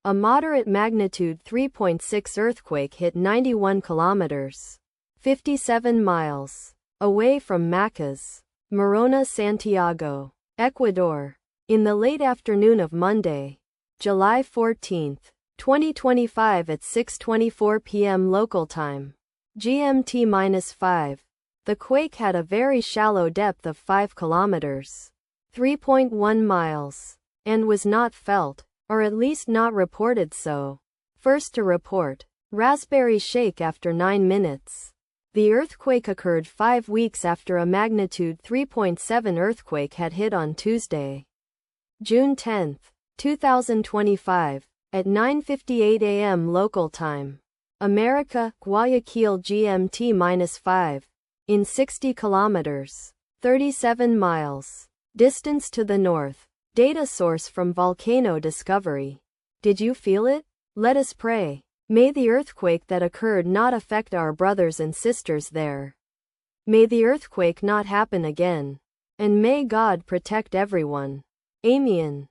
A moderate magnitude 3.6 earthquake hit 91 kilometers, 57 miles, away from Macas, Morona, Santiago, Ecuador, in the late afternoon of Monday, July 14, 2025 at 6:24 p.m. local time, GMT-5. The quake had a very shallow depth of 5 kilometers, 3.1 miles, and was not felt, or at least not reported so. First to report, Raspberry Shake after 9 minutes. The earthquake occurred 5 weeks after a magnitude 3.7 earthquake had hit on Tuesday, June 10, 2025, at 9:58 a.m. local time. America, Guayaquil GMT-5, in 60 kilometers, 37 miles, distance to the north. Data source from Volcano Discovery. Did you feel it? Let us pray. May the earthquake that occurred not affect our brothers and sisters there. May the earthquake not happen again. And may God protect everyone. Amen.